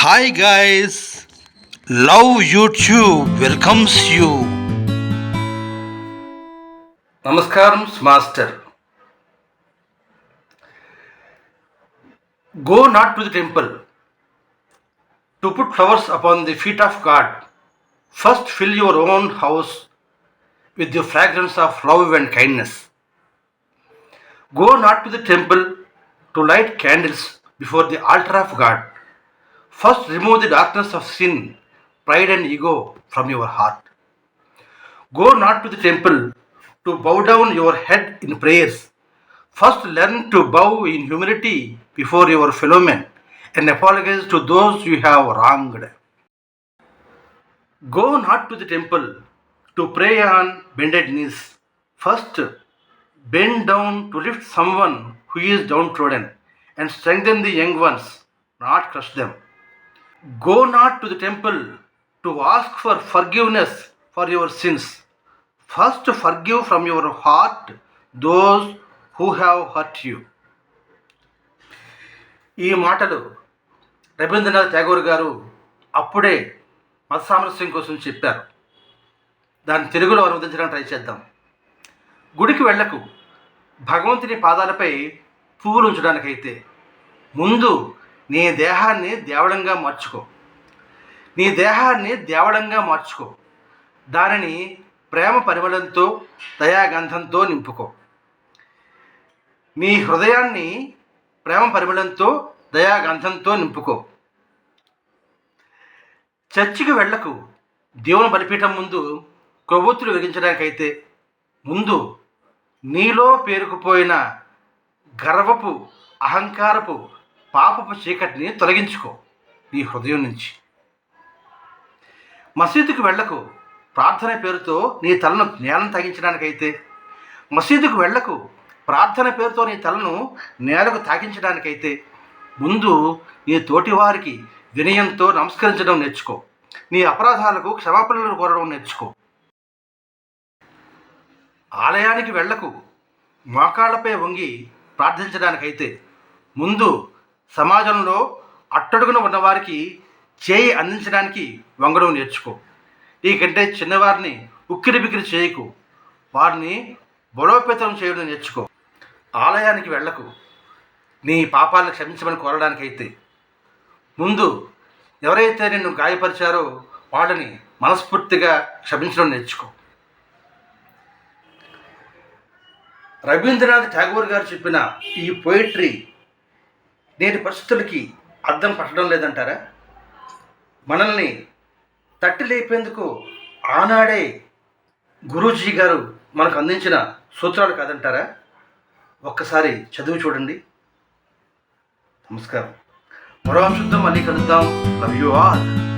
Hi guys, Love YouTube welcomes you. Namaskaram, Master. Go not to the temple to put flowers upon the feet of God. First fill your own house with the fragrance of love and kindness. Go not to the temple to light candles before the altar of God. First remove the darkness of sin, pride and ego from your heart. Go not to the temple to bow down your head in prayers. First learn to bow in humility before your fellow men and apologize to those you have wronged. Go not to the temple to pray on bended knees. First, bend down to lift someone who is downtrodden and strengthen the young ones, not crush them. Go not to the temple to ask for forgiveness for your sins. First, forgive from your heart those who have hurt you. ఈ మాటలు రవీంద్రనాథ్ ఠాగూర్ గారు అప్పుడే మత సామరస్యం కోసం చెప్పారు. దాన్ని తెలుగులో అనువదించడానికి ట్రై చేద్దాం. గుడికి వెళ్ళకు భగవంతుని పాదాలపై పువ్వులు ఉంచడానికైతే ముందు నీ దేహాన్ని దేవళంగా మార్చుకో. నీ దేహాన్ని దేవళంగా మార్చుకో. దానిని ప్రేమ పరిమళంతో దయాగంధంతో నింపుకో. నీ హృదయాన్ని ప్రేమ పరిమళంతో దయాగంధంతో నింపుకో. చర్చికి వెళ్లకు దేవుని బలిపీఠం ముందు కొవ్వొత్తులు వెలిగించడానికైతే ముందు నీలో పేరుకుపోయిన గర్వపు అహంకారపు పాపపు చీకటిని తొలగించుకో నీ హృదయం నుంచి. మసీదుకు వెళ్లకు ప్రార్థన పేరుతో నీ తలను నేలను తాగించడానికైతే మసీదుకు వెళ్లకు ప్రార్థన పేరుతో నీ తలను నేలకు తాకించడానికైతే ముందు నీ తోటివారికి వినయంతో నమస్కరించడం నేర్చుకో. నీ అపరాధాలకు క్షమాపణలు కోరడం నేర్చుకో. ఆలయానికి వెళ్లకు మోకాళ్లపై వంగి ప్రార్థించడానికైతే ముందు సమాజంలో అట్టడుగున ఉన్నవారికి చేయి అందించడానికి వంగడం నేర్చుకో. నీకంటే చిన్నవారిని ఉక్కిరి బిక్కిరి చేయకు, వారిని బలోపేతం చేయడం నేర్చుకో. ఆలయానికి వెళ్లకు నీ పాపాలను క్షమించమని కోరడానికైతే ముందు ఎవరైతే నిన్ను గాయపరిచారో వాళ్ళని మనస్ఫూర్తిగా క్షమించడం నేర్చుకో. రవీంద్రనాథ్ ఠాగూర్ గారు చెప్పిన ఈ పోయిటరీ నేటి పరిస్థితులకి అర్థం పట్టడం లేదంటారా? మనల్ని తట్టి లేపేందుకు ఆనాడే గురూజీ గారు మనకు అందించిన సూత్రాలు కాదంటారా? ఒక్కసారి చదివి చూడండి. నమస్కారం. మరో అంశంతో మళ్ళీ కలుద్దాం. Love you all.